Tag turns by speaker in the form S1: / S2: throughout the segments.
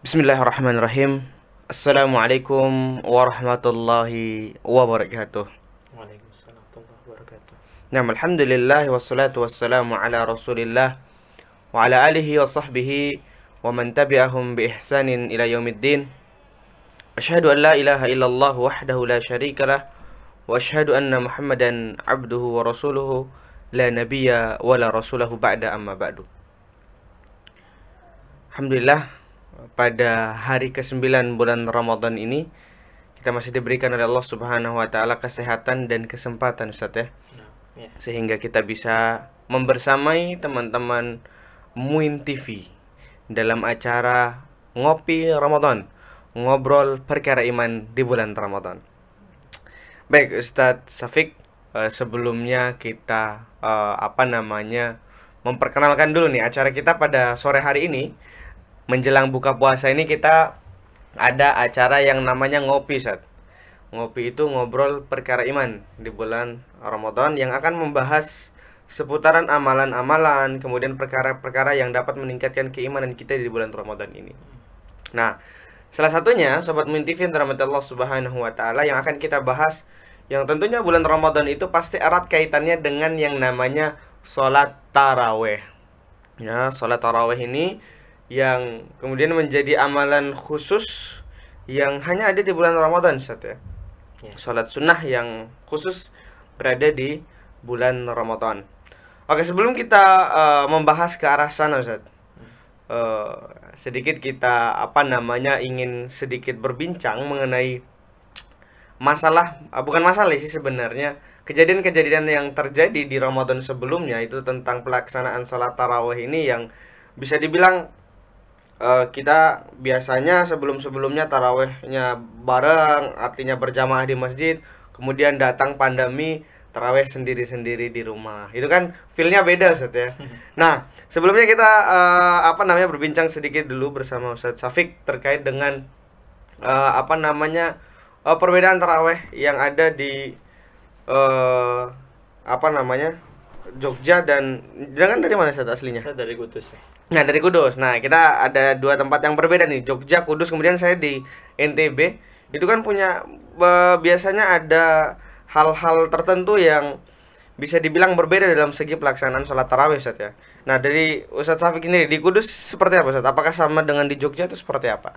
S1: Bismillahirrahmanirrahim. Assalamualaikum warahmatullahi wabarakatuh.
S2: Waalaikumsalam warahmatullahi wabarakatuh.
S1: Nah, alhamdulillah wassalatu wassalamu ala Rasulillah wa ala alihi wa sahbihi wa man tabi'ahum bi ihsanin ila yaumiddin. Asyhadu an la ilaha illallah wahdahu la syarikalah wa asyhadu anna Muhammadan abduhu wa rasuluhu la nabiyya wa la rasulahu ba'da amma ba'du. Alhamdulillah, pada hari ke-9 bulan Ramadan ini kita masih diberikan oleh Allah Subhanahu wa taala kesehatan dan kesempatan, Ustaz ya.
S2: Ya.
S1: Sehingga kita bisa membersamai teman-teman Muin TV dalam acara Ngopi Ramadan, ngobrol perkara iman di bulan Ramadan. Baik, Ustadz Syafiq, sebelumnya kita memperkenalkan dulu nih acara kita pada sore hari ini. Menjelang buka puasa ini kita ada acara yang namanya Ngopi, Ustaz. Ngopi itu ngobrol perkara iman di bulan Ramadan yang akan membahas seputaran amalan-amalan, kemudian perkara-perkara yang dapat meningkatkan keimanan kita di bulan Ramadan ini. Nah, salah satunya Sobat Muin TV yang dirahmati Allah Subhanahu wa taala yang akan kita bahas, yang tentunya bulan Ramadan itu pasti erat kaitannya dengan yang namanya sholat taraweh. Ya, sholat taraweh ini yang kemudian menjadi amalan khusus yang hanya ada di bulan Ramadan, Ustaz ya. Sholat sunnah yang khusus berada di bulan Ramadan. Oke, sebelum kita membahas ke arah sana, Ustaz, sedikit kita ingin sedikit berbincang mengenai masalah, bukan masalah sih sebenarnya, kejadian-kejadian yang terjadi di Ramadan sebelumnya itu tentang pelaksanaan sholat tarawih ini yang bisa dibilang kita biasanya sebelum-sebelumnya tarawehnya bareng, artinya berjamaah di masjid, kemudian datang pandemi, taraweh sendiri-sendiri di rumah. Itu kan feel-nya beda, Ustaz ya. Nah, sebelumnya kita berbincang sedikit dulu bersama Ustaz Syafiq terkait dengan perbedaan taraweh yang ada di Jogja dan jangan dari mana Ustaz aslinya?
S2: Saya dari Kudus ya.
S1: Nah, dari Kudus. Nah, kita ada dua tempat yang berbeda nih, Jogja, Kudus, kemudian saya di NTB. Itu kan punya biasanya ada hal-hal tertentu yang bisa dibilang berbeda dalam segi pelaksanaan sholat tarawih, Ustaz ya. Nah, dari Ustaz Syafiq ini di Kudus seperti apa, Ustaz? Apakah sama dengan di Jogja itu seperti apa?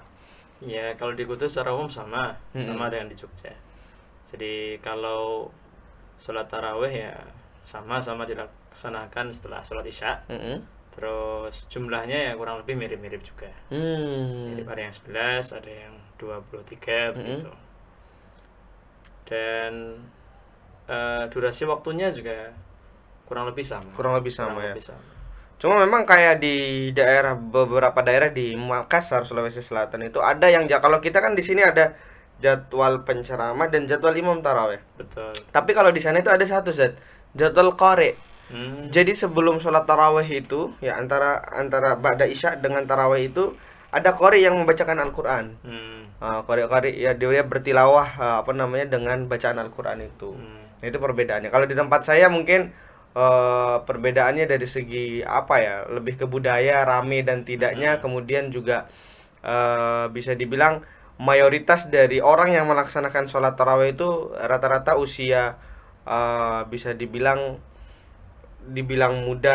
S2: Ya, kalau di Kudus secara umum sama dengan di Jogja. Jadi kalau sholat tarawih ya sama-sama dilaksanakan setelah sholat isya. Terus jumlahnya ya kurang lebih mirip-mirip juga. Mirip, ada yang 11, ada yang 23 begitu. Dan durasi waktunya juga kurang lebih sama.
S1: Kurang lebih sama. Cuma memang kayak di beberapa daerah di Makassar, Sulawesi Selatan itu ada yang kalau kita kan di sini ada jadwal penceramah dan jadwal imam tarawih.
S2: Betul.
S1: Tapi kalau di sana itu ada satu jadwal qari. Jadi sebelum sholat tarawih itu ya antara ba'da isya dengan tarawih itu ada qari yang membacakan Al-Qur'an. Qari ya dia bertilawah dengan bacaan Al-Qur'an itu. Nah, itu perbedaannya. Kalau di tempat saya mungkin perbedaannya dari segi lebih ke budaya, rame dan tidaknya, kemudian juga bisa dibilang mayoritas dari orang yang melaksanakan sholat tarawih itu rata-rata usia bisa dibilang muda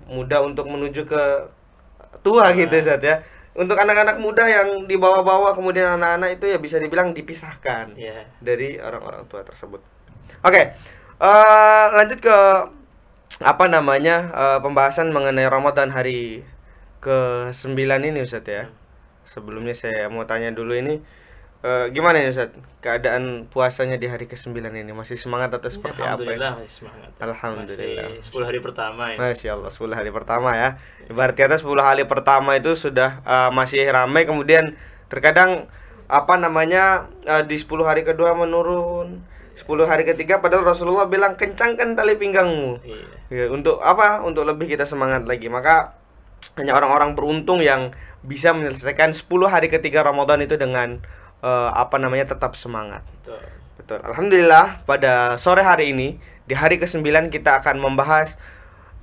S1: untuk menuju ke tua gitu, Ustaz ya. Untuk anak-anak muda yang di bawah-bawah, kemudian anak-anak itu ya bisa dibilang dipisahkan dari orang-orang tua tersebut. Oke, lanjut ke pembahasan mengenai Ramadan hari ke-9 ini, Ustaz ya. Sebelumnya saya mau tanya dulu ini, gimana ya, Ustaz, keadaan puasanya di hari ke-9 ini? Masih semangat atau seperti apa?
S2: Alhamdulillah masih semangat.
S1: Alhamdulillah.
S2: Masih 10 hari pertama ya.
S1: Masya Allah, 10 hari pertama ya. Ibarat kata 10 hari pertama itu sudah masih ramai, kemudian terkadang di 10 hari kedua menurun, 10 hari ketiga padahal Rasulullah bilang kencangkan tali pinggangmu. Ya, untuk apa? Untuk lebih kita semangat lagi. Maka hanya orang-orang beruntung yang bisa menyelesaikan 10 hari ketiga Ramadan itu dengan tetap semangat. Betul. Alhamdulillah pada sore hari ini di hari ke-9 kita akan membahas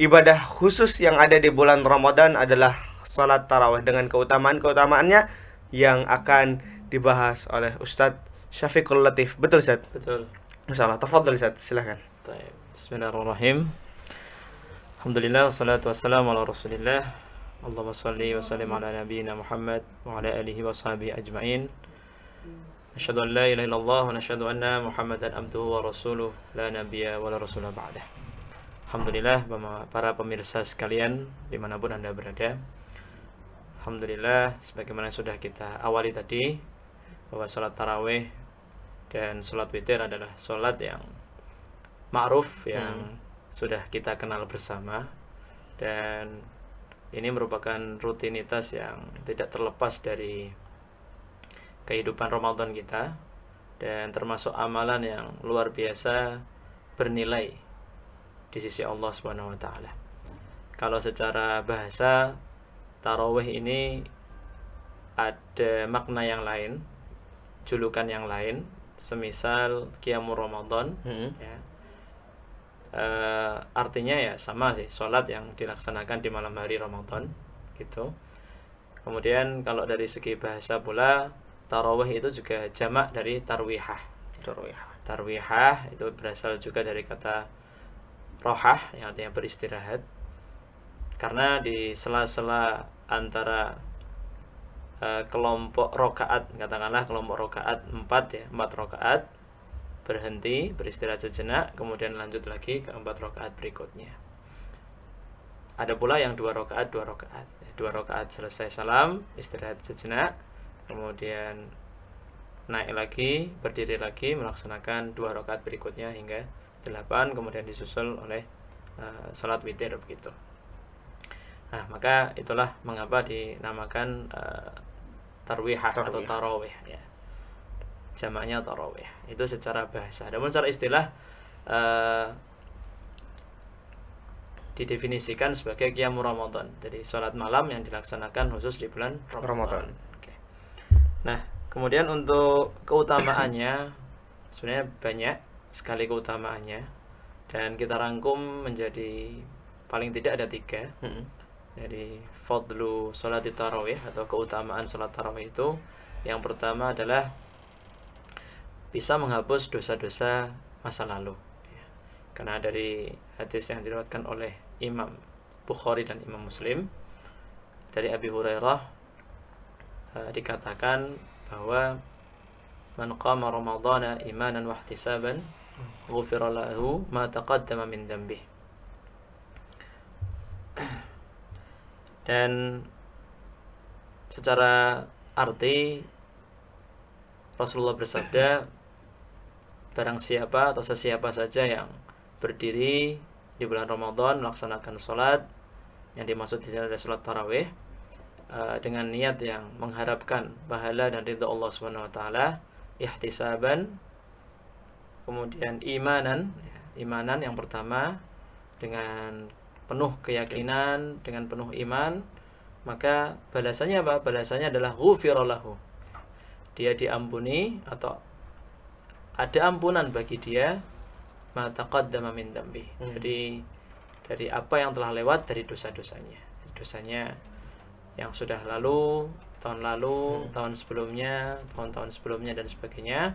S1: ibadah khusus yang ada di bulan Ramadan adalah salat tarawih dengan keutamaan-keutamaannya yang akan dibahas oleh Ustadz Syafiqul Latif. Betul Ustadz?
S2: Betul.
S1: Masalah. Tafadhol Ustadz, silakan.
S2: Bismillahirrahmanirrahim. Alhamdulillah, wassalatu wassalamu ala Rasulillah. Allahumma shalli wa sallim ala nabiyyina Muhammad wa ala alihi wa sahbihi ajma'in. Asyhadu an la ilaha illallah wa asyhadu anna Muhammadan abduhu wa rasuluh la nabiyya wa la rasula ba'dah. Alhamdulillah para pemirsa sekalian dimanapun Anda berada. Alhamdulillah, sebagaimana sudah kita awali tadi, bahwa sholat tarawih dan sholat witir adalah sholat yang ma'ruf, yang sudah kita kenal bersama, dan ini merupakan rutinitas yang tidak terlepas dari kehidupan Ramadan kita, dan termasuk amalan yang luar biasa bernilai di sisi Allah Subhanahu wa taala. Kalau secara bahasa, tarawih ini ada makna yang lain, julukan yang lain, semisal Qiyamul Ramadan, ya. Artinya ya sama sih, sholat yang dilaksanakan di malam hari Ramadan gitu. Kemudian kalau dari segi bahasa pula, tarawih itu juga jamak dari tarwihah. Tarwihah itu berasal juga dari kata rohah, yang artinya beristirahat. Karena di sela-sela antara kelompok rokaat, katakanlah kelompok rokaat 4 rokaat, berhenti, beristirahat sejenak, kemudian lanjut lagi ke 4 rakaat berikutnya. Ada pula yang 2 rakaat, 2 rakaat. 2 rakaat selesai salam, istirahat sejenak, kemudian naik lagi, berdiri lagi, melaksanakan 2 rakaat berikutnya hingga 8, kemudian disusul oleh salat witir begitu. Nah, maka itulah mengapa dinamakan tarwihah atau tarawih, ya. Jamaknya tarawih. Itu secara bahasa. Namun secara istilah didefinisikan sebagai qiyamul Ramadan. Jadi sholat malam yang dilaksanakan khusus di bulan Ramadan. Oke. Nah, kemudian untuk keutamaannya sebenarnya banyak sekali keutamaannya, dan kita rangkum menjadi paling tidak ada 3. Jadi fadlu sholat tarawih atau keutamaan sholat tarawih itu, yang pertama adalah bisa menghapus dosa-dosa masa lalu, ya. Karena dari hadis yang diriwayatkan oleh Imam Bukhari dan Imam Muslim dari Abi Hurairah, dikatakan bahwa man qama ramadhana imanan wa ihtisaban ghufira lahu ma taqaddama min dhanbihi. Dan secara arti Rasulullah bersabda, barang siapa atau sesiapa saja yang berdiri di bulan Ramadan melaksanakan sholat, yang dimaksud di sini adalah sholat tarawih, dengan niat yang mengharapkan pahala dan ridha Allah Subhanahu wa taala, ihtisaban, kemudian imanan yang pertama dengan penuh keyakinan, dengan penuh iman, maka balasannya apa? Balasannya adalah ghufira lahu. Dia diampuni atau ada ampunan bagi dia ma taqaddama min dambi. Jadi dari apa yang telah lewat dari dosa-dosanya. Dosanya yang sudah lalu, tahun lalu, tahun sebelumnya, tahun-tahun sebelumnya dan sebagainya,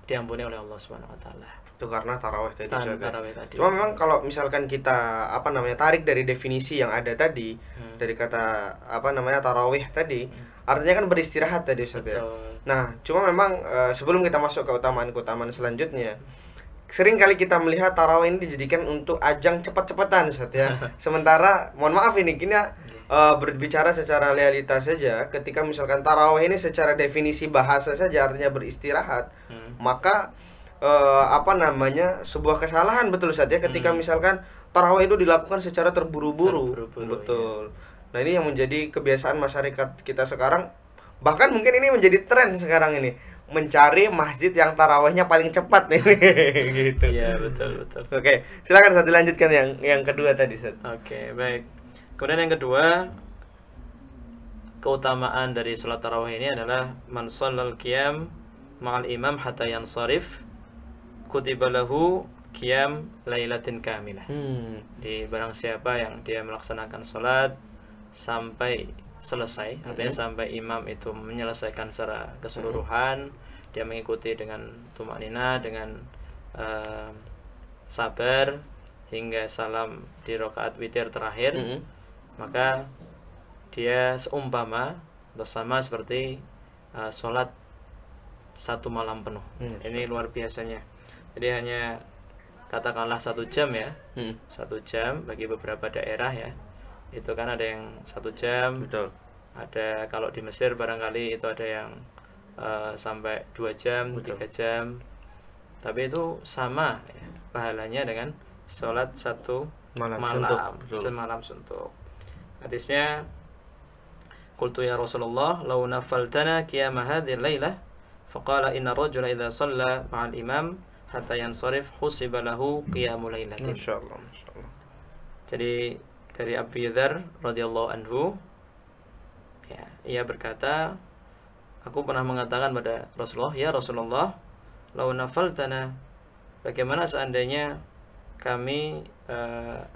S2: diampuni oleh Allah Subhanahu wa taala.
S1: Itu karena tarawih tadi.
S2: Tarawih tadi.
S1: Cuma memang kalau misalkan kita tarik dari definisi yang ada tadi, dari kata tarawih tadi, artinya kan beristirahat tadi Ustaz ya. Nah, cuma memang sebelum kita masuk ke keutamaan selanjutnya, sering kali kita melihat tarawih ini dijadikan untuk ajang cepat-cepatan Ustaz ya. Sementara mohon maaf ini berbicara secara realitas saja, ketika misalkan tarawih ini secara definisi bahasa saja artinya beristirahat, maka sebuah kesalahan betul Ustaz ya ketika misalkan tarawih itu dilakukan secara terburu-buru. Betul. Ya. Nah, ini yang menjadi kebiasaan masyarakat kita sekarang, bahkan mungkin ini menjadi tren sekarang ini, mencari masjid yang tarawihnya paling cepat nih. Gitu.
S2: Iya, betul.
S1: Oke, silakan Ustaz dilanjutkan yang kedua tadi Ustaz.
S2: Oke, baik. Kemudian yang kedua, keutamaan dari salat tarawih ini adalah man shallal qiyam ma'al imam hatta yansharif kutiba lahu qiyam lailatin kamilah. Di barang siapa yang dia melaksanakan salat sampai selesai, artinya sampai imam itu menyelesaikan secara keseluruhan, dia mengikuti dengan tumanina, dengan sabar hingga salam di rakaat witir terakhir, maka dia seumpama atau sama seperti sholat satu malam penuh. Ini luar biasanya. Jadi hanya katakanlah 1 jam ya, 1 jam bagi beberapa daerah ya. Itu kan ada yang 1 jam.
S1: Betul.
S2: Ada kalau di Mesir barangkali itu ada yang sampai 2 jam, 3 jam. Tapi itu sama ya, pahalanya dengan sholat satu malam semalam suntuk. Hadisnya, qultu ya Rasulullah law nafaltana qiyama hadhihi lailah faqala inna rajula idza shalla ma'al imam hatta yansarif husiba lahu qiyamul lailatin.
S1: Masyaallah.
S2: Jadi dari Abu Dzar radhiyallahu anhu, ya, ia berkata, aku pernah mengatakan pada Rasulullah, ya Rasulullah, lau nafaltana, bagaimana seandainya kami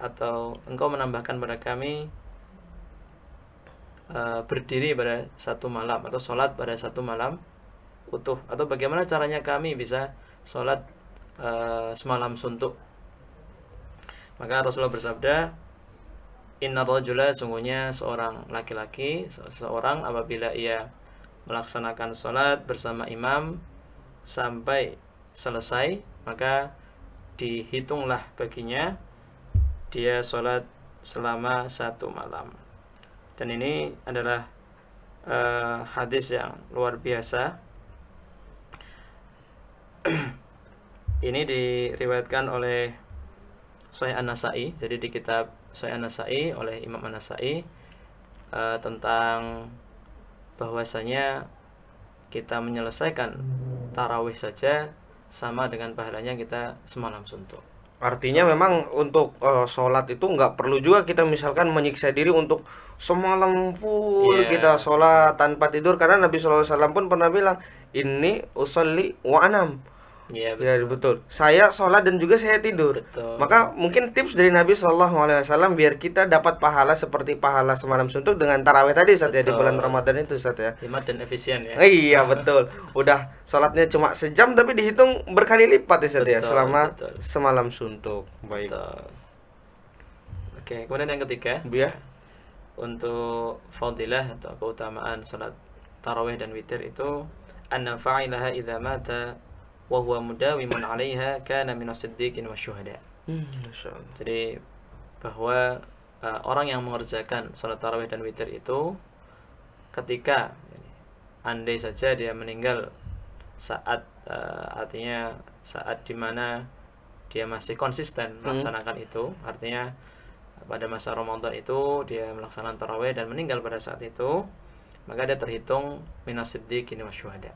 S2: atau engkau menambahkan pada kami berdiri pada 1 malam atau sholat pada 1 malam utuh, atau bagaimana caranya kami bisa sholat semalam suntuk. Maka Rasulullah bersabda, inna rajula, sungguhnya seorang laki-laki, seorang apabila ia melaksanakan sholat bersama imam sampai selesai, maka dihitunglah baginya dia sholat selama 1 malam. Dan ini adalah hadis yang luar biasa. Ini diriwayatkan oleh Sahih An-Nasa'i. Jadi di kitab Sahih An-Nasa'i oleh Imam An-Nasa'i tentang bahwasanya kita menyelesaikan tarawih saja sama dengan pahalanya kita semalam suntuk.
S1: Artinya memang untuk sholat itu nggak perlu juga kita misalkan menyiksa diri untuk semalam full kita sholat tanpa tidur, karena Nabi SAW pun pernah bilang, ini usolli wa anam.
S2: Iya,
S1: betul. Ya, betul. Saya sholat dan juga saya tidur.
S2: Betul.
S1: Maka mungkin tips dari Nabi SAW biar kita dapat pahala seperti pahala semalam suntuk dengan tarawih tadi Ustaz ya, di bulan Ramadan itu Ustaz ya.
S2: Hemat dan efisien ya.
S1: Iya betul. Udah sholatnya cuma sejam tapi dihitung berkali lipat Ustaz ya selama semalam suntuk. Baik.
S2: Betul. Oke, kemudian yang ketiga,
S1: ya,
S2: untuk fadilah atau keutamaan salat tarawih dan witir itu, anna fa'ilaha idza mata wa huwa mudawimun 'alaiha kana minas siddiqin wasyuhada.
S1: Masyaallah.
S2: Jadi bahwa orang yang mengerjakan salat tarawih dan witir itu ketika andai saja dia meninggal saat artinya saat dimana dia masih konsisten melaksanakan itu, artinya pada masa Ramadan itu dia melaksanakan tarawih dan meninggal pada saat itu, maka dia terhitung minas siddiqin wasyuhada,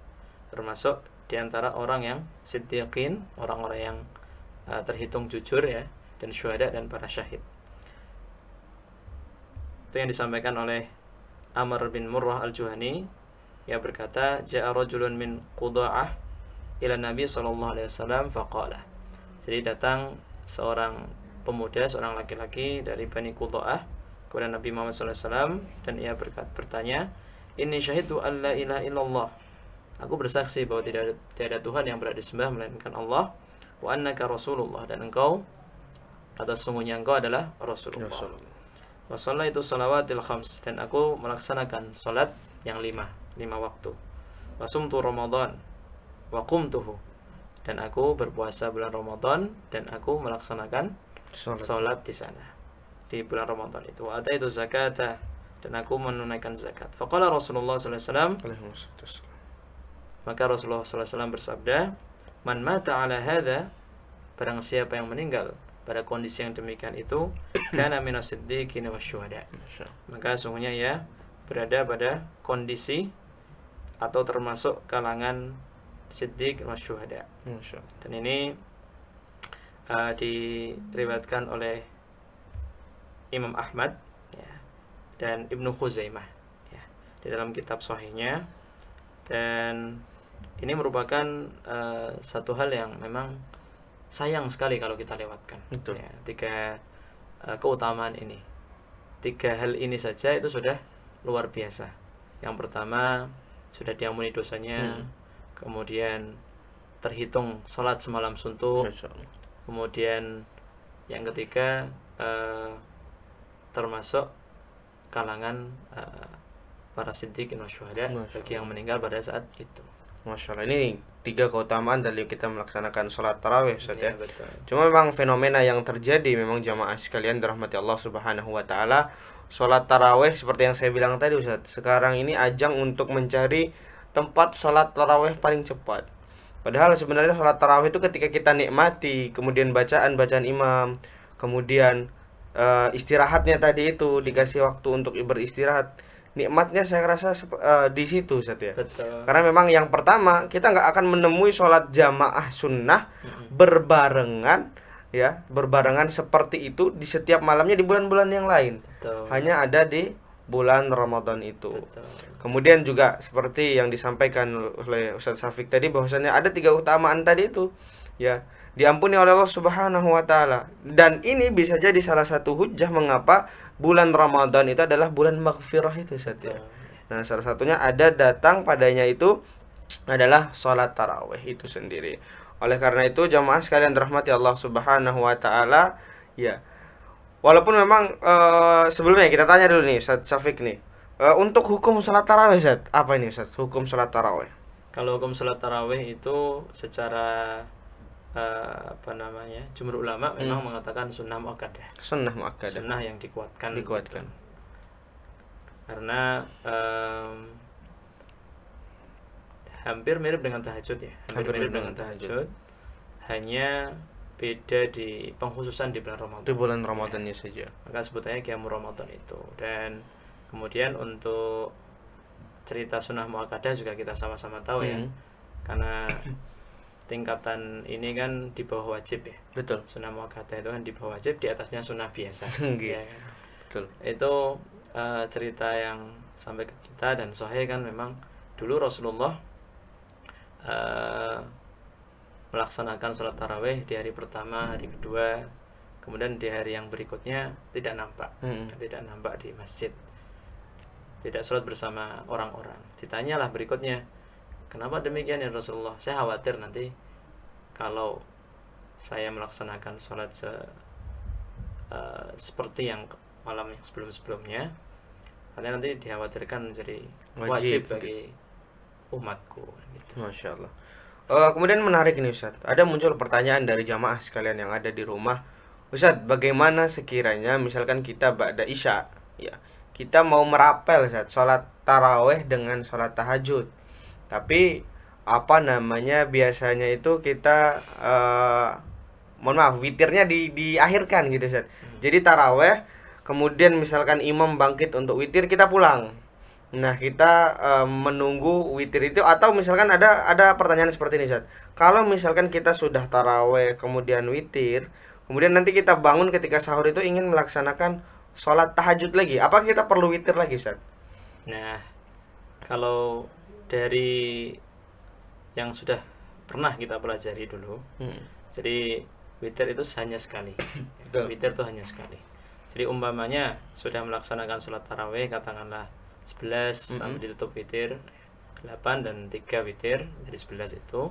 S2: termasuk di antara orang yang siddiqin, orang-orang yang terhitung jujur ya, dan syuhada dan para syahid. Itu yang disampaikan oleh Amr bin Murrah al-Juhani, yang berkata, ja'a rajulun min Quda'ah ila Nabi sallallahu alaihi wasallam faqala. Jadi datang seorang pemuda, seorang laki-laki dari Bani Quda'ah kepada Nabi Muhammad sallallahu alaihi wasallam, dan ia bertanya, inni syahidu an la ilaha illallah, aku bersaksi bahwa tidak ada Tuhan yang berhak disembah melainkan Allah, wa annaka Rasulullah, dan engkau atau sesungguhnya engkau adalah Rasulullah. Wa shallaitu shalawatil khams, dan aku melaksanakan salat yang 5 waktu. Wa sumtu Ramadan wa qumtuhu, dan aku berpuasa bulan Ramadan dan aku melaksanakan salat di sana di bulan Ramadan itu. Wa ataitu zakata, dan aku menunaikan zakat. Faqala Rasulullah sallallahu alaihi wasallam, maka Rasulullah SAW bersabda, man mata ala hadha, barang siapa yang meninggal pada kondisi yang demikian itu, kana minas siddiqin wasyuhada, maka sungguhnya ia berada pada kondisi atau termasuk kalangan siddiq wasyuhada. Dan ini diriwayatkan oleh Imam Ahmad ya, dan Ibnu Khuzaimah ya, di dalam kitab sahihnya. Dan ini merupakan satu hal yang memang sayang sekali kalau kita lewatkan ya, 3 keutamaan ini. 3 hal ini saja itu sudah luar biasa. Yang pertama, sudah diampuni dosanya. Kemudian terhitung sholat semalam suntuk. Kemudian yang ketiga, termasuk kalangan para siddiqin wa syuhada bagi yang meninggal pada saat itu.
S1: Masya Allah, ini 3 keutamaan dari kita melaksanakan sholat tarawih, Ustaz ya.
S2: Betul.
S1: Cuma memang fenomena yang terjadi, memang jamaah sekalian dirahmati Allah Subhanahu wa taala, sholat tarawih seperti yang saya bilang tadi, Ustaz, sekarang ini ajang untuk mencari tempat sholat tarawih paling cepat. Padahal sebenarnya sholat tarawih itu ketika kita nikmati, kemudian bacaan imam, kemudian istirahatnya tadi itu dikasih waktu untuk beristirahat, nikmatnya saya rasa di situ, Ustaz ya.
S2: Betul.
S1: Karena memang yang pertama kita nggak akan menemui sholat jamaah sunnah berbarengan seperti itu di setiap malamnya di bulan-bulan yang lain.
S2: Betul.
S1: Hanya ada di bulan Ramadan itu.
S2: Betul.
S1: Kemudian juga seperti yang disampaikan oleh Ustaz Syafiq tadi, bahwasannya ada 3 keutamaan tadi itu, ya, diampuni oleh Allah Subhanahu wa taala. Dan ini bisa jadi salah satu hujjah mengapa bulan Ramadan itu adalah bulan maghfirah itu, Ustaz ya. Nah, salah satunya ada datang padanya itu adalah sholat tarawih itu sendiri. Oleh karena itu jamaah sekalian dirahmati Allah Subhanahu wa taala, ya. Walaupun memang sebelumnya kita tanya dulu nih Ustaz Syafiq nih. Untuk hukum sholat tarawih, Ustaz, apa ini, Ustaz? Hukum sholat tarawih.
S2: Kalau hukum sholat tarawih itu secara jumhur ulama memang mengatakan sunnah muakkadah.
S1: Sunnah muakkadah.
S2: Sunnah yang dikuatkan.
S1: Dikuatkan.
S2: Gitu. Karena hampir mirip dengan tahajud ya. Hampir mirip dengan tahajud. Hanya beda di pengkhususan di bulan Ramadan.
S1: Di bulan Ramadannya saja.
S2: Maka sebutannya qiyamul Ramadan itu. Dan kemudian untuk cerita sunnah muakkadah juga kita sama-sama tahu ya. Karena tingkatan ini kan di bawah wajib ya.
S1: Betul.
S2: Sunnah muakkadah itu kan di bawah wajib, di atasnya sunnah biasa. Ya kan?
S1: Betul.
S2: Itu cerita yang sampai ke kita dan sahih kan memang dulu Rasulullah melaksanakan sholat tarawih di hari pertama, hari kedua, kemudian di hari yang berikutnya tidak nampak di masjid, tidak sholat bersama orang-orang. Ditanyalah berikutnya, kenapa demikian ya Rasulullah? Saya khawatir nanti kalau saya melaksanakan sholat seperti yang malam yang sebelum-sebelumnya, karena nanti dikhawatirkan menjadi wajib bagi umatku gitu.
S1: Masya Allah. Kemudian menarik nih, Ustaz, ada muncul pertanyaan dari jamaah sekalian yang ada di rumah. Ustaz, bagaimana sekiranya misalkan kita ba'da isya, ya, kita mau merapel, Ustaz, sholat taraweh dengan sholat tahajud, tapi biasanya itu kita witirnya diakhirkan gitu, Ustaz. Jadi taraweh, kemudian misalkan imam bangkit untuk witir, kita pulang. Nah, kita menunggu witir itu, atau misalkan ada pertanyaan seperti ini, Ustaz. Kalau misalkan kita sudah taraweh kemudian witir, kemudian nanti kita bangun ketika sahur itu ingin melaksanakan sholat tahajud lagi, apakah kita perlu witir lagi, Ustaz?
S2: Nah, kalau dari yang sudah pernah kita pelajari dulu, jadi witir itu hanya sekali. Witir itu hanya sekali. Jadi umpamanya sudah melaksanakan sholat taraweh katakanlah 11 sampai ditutup witir 8 dan 3 witir dari 11 itu,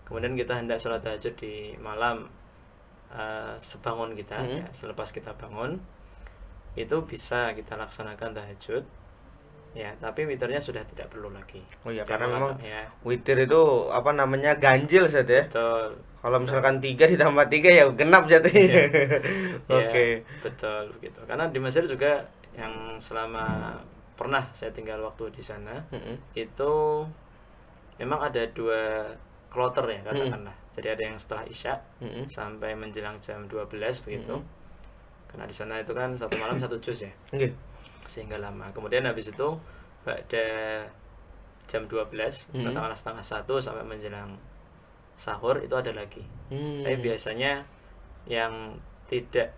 S2: kemudian kita hendak sholat tahajud di malam sebangun kita, ya, selepas kita bangun itu bisa kita laksanakan tahajud ya, tapi witirnya sudah tidak perlu lagi.
S1: Oh ya, karena memang ya, witir itu ganjil, Ustaz ya.
S2: Betul.
S1: Kalau misalkan 3 ditambah 3 ya genap jatuhnya. Oke.
S2: Betul begitu. Karena di Mesir juga yang selama pernah saya tinggal waktu di sana, itu memang ada 2 kloter ya katakanlah. Jadi ada yang setelah isya sampai menjelang jam 12 begitu. Karena di sana itu kan satu malam 1 juz ya. Sehingga lama. Kemudian habis itu pada jam 12 katakanlah setengah 1 sampai menjelang sahur itu ada lagi. Tapi biasanya yang tidak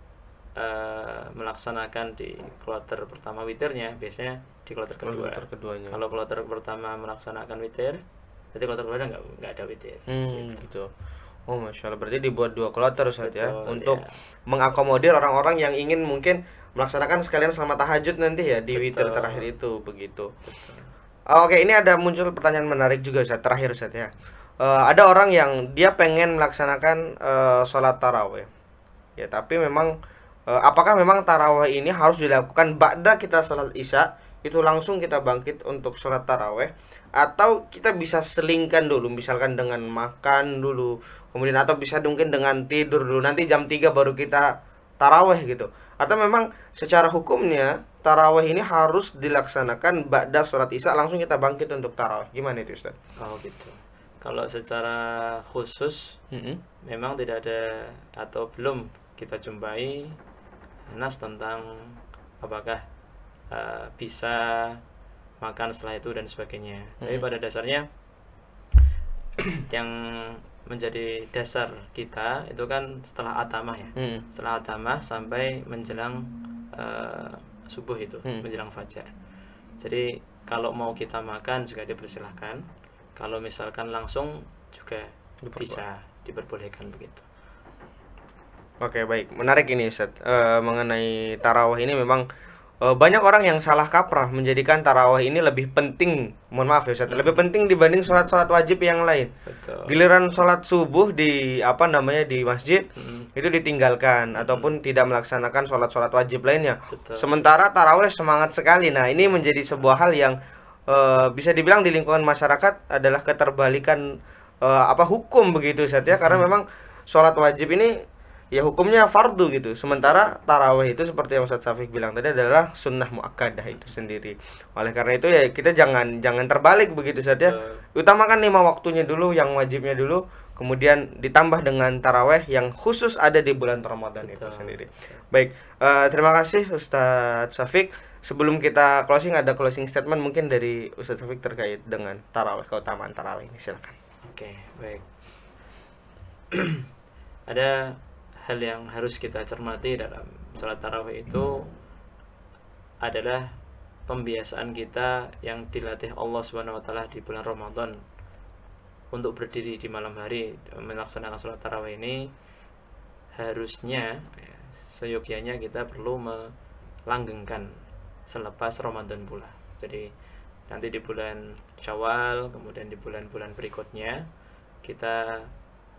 S2: melaksanakan di kloter pertama witirnya biasanya di kloter kedua. Kalau kloter pertama melaksanakan witir, berarti kloter kedua nggak ada witir.
S1: Gitu. Oh, Masya Allah, berarti dibuat 2 kloter, Ustaz ya, untuk mengakomodir orang-orang yang ingin mungkin melaksanakan sekalian selama tahajud nanti ya di witir
S2: Betul.
S1: terakhir itu begitu.
S2: Betul.
S1: Oke, ini ada muncul pertanyaan menarik juga Ustaz, terakhir Ustaz ya. Ada orang yang dia pengen melaksanakan sholat tarawih. Ya, tapi memang apakah memang tarawih ini harus dilakukan ba'da kita sholat isya, itu langsung kita bangkit untuk sholat tarawih, atau kita bisa selingkan dulu, misalkan dengan makan dulu, kemudian atau bisa mungkin dengan tidur dulu, nanti jam 3 baru kita tarawih gitu. Atau memang secara hukumnya tarawih ini harus dilaksanakan ba'da sholat isya langsung kita bangkit untuk tarawih. Gimana itu Ustaz?
S2: Oh gitu. Kalau secara khusus memang tidak ada atau belum kita jumpai nas tentang apakah bisa makan setelah itu dan sebagainya. Tapi pada dasarnya yang menjadi dasar kita itu kan setelah atamah ya. Setelah atamah sampai menjelang subuh itu, menjelang fajar. Jadi kalau mau kita makan juga dipersilahkan. Kalau misalkan langsung juga bisa diperbolehkan begitu.
S1: Oke, baik. Menarik ini Ustaz. Mengenai tarawih ini memang banyak orang yang salah kaprah menjadikan tarawih ini lebih penting, mohon maaf ya Ustaz, lebih penting dibanding sholat-sholat wajib yang lain.
S2: Betul.
S1: Giliran sholat subuh di di masjid itu ditinggalkan ataupun tidak melaksanakan sholat-sholat wajib lainnya.
S2: Betul.
S1: Sementara tarawih semangat sekali. Nah, ini menjadi sebuah hal yang bisa dibilang di lingkungan masyarakat adalah keterbalikan hukum begitu Ustaz ya, karena memang sholat wajib ini ya hukumnya fardu gitu. Sementara tarawih itu seperti yang Ustaz Syafiq bilang tadi adalah sunnah muakkadah itu sendiri. Oleh karena itu ya kita jangan terbalik begitu Ustaz ya. Utamakan 5 waktunya dulu, yang wajibnya dulu, kemudian ditambah dengan tarawih yang khusus ada di bulan Ramadan itu sendiri. Baik, terima kasih Ustaz Syafiq. Sebelum kita closing, ada closing statement mungkin dari Ustaz Syafiq terkait dengan tarawih, keutamaan tarawih ini, silakan.
S2: Oke, baik. Ada hal yang harus kita cermati dalam sholat tarawih itu adalah pembiasaan kita yang dilatih Allah Subhanahu wa taala di bulan Ramadan untuk berdiri di malam hari melaksanakan sholat tarawih ini. Harusnya seyogyanya kita perlu melanggengkan selepas Ramadan pula. Jadi nanti di bulan Syawal, kemudian di bulan-bulan berikutnya kita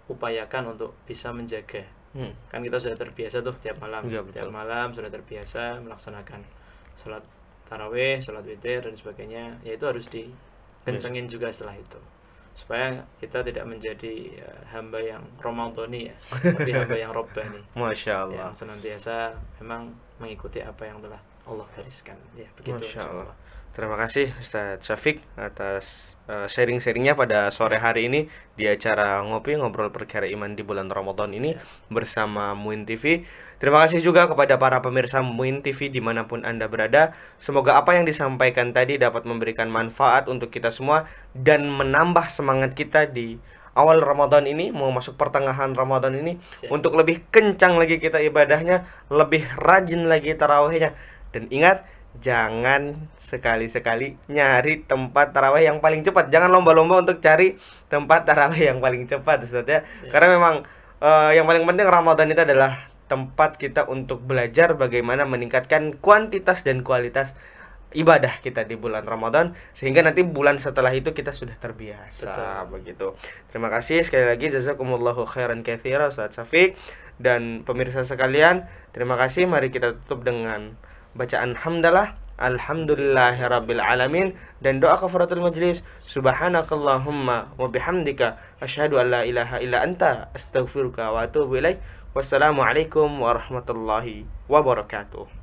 S2: upayakan untuk bisa menjaga. Kan kita sudah terbiasa tuh tiap malam, tiap malam sudah terbiasa melaksanakan sholat tarawih, sholat witir dan sebagainya. Ya itu harus dikencengin juga setelah itu, supaya kita tidak menjadi hamba yang romadhoni ya, tapi hamba yang robbani.
S1: Masya Allah.
S2: Yang senantiasa memang mengikuti apa yang telah Allah gariskan. Ya begitu.
S1: Masya Allah. Terima kasih Ustaz Syafiq atas sharing-sharingnya pada sore hari ini di acara Ngobrol Perkara Iman di bulan Ramadan ini bersama Muin TV. Terima kasih juga kepada para pemirsa Muin TV dimanapun Anda berada. Semoga apa yang disampaikan tadi dapat memberikan manfaat untuk kita semua dan menambah semangat kita di awal Ramadan ini, mau masuk pertengahan Ramadan ini, untuk lebih kencang lagi kita ibadahnya, lebih rajin lagi tarawihnya. Dan ingat, jangan sekali-sekali nyari tempat tarawih yang paling cepat. Jangan lomba-lomba untuk cari tempat tarawih yang paling cepat Ustaz ya. Karena memang yang paling penting Ramadan itu adalah tempat kita untuk belajar bagaimana meningkatkan kuantitas dan kualitas ibadah kita di bulan Ramadan, sehingga nanti bulan setelah itu kita sudah terbiasa. Begitu. Terima kasih sekali lagi, jazakumullahu khairan katsira Ustaz Syafiq dan pemirsa sekalian. Terima kasih. Mari kita tutup dengan bacaan hamdalah, alhamdulillahirabbil alamin, dan doa kafaratul majlis, subhanakallahumma wa bihamdika asyhadu an la ilaha illa anta astaghfiruka wa atubu ilaik. Wassalamualaikum warahmatullahi wabarakatuh.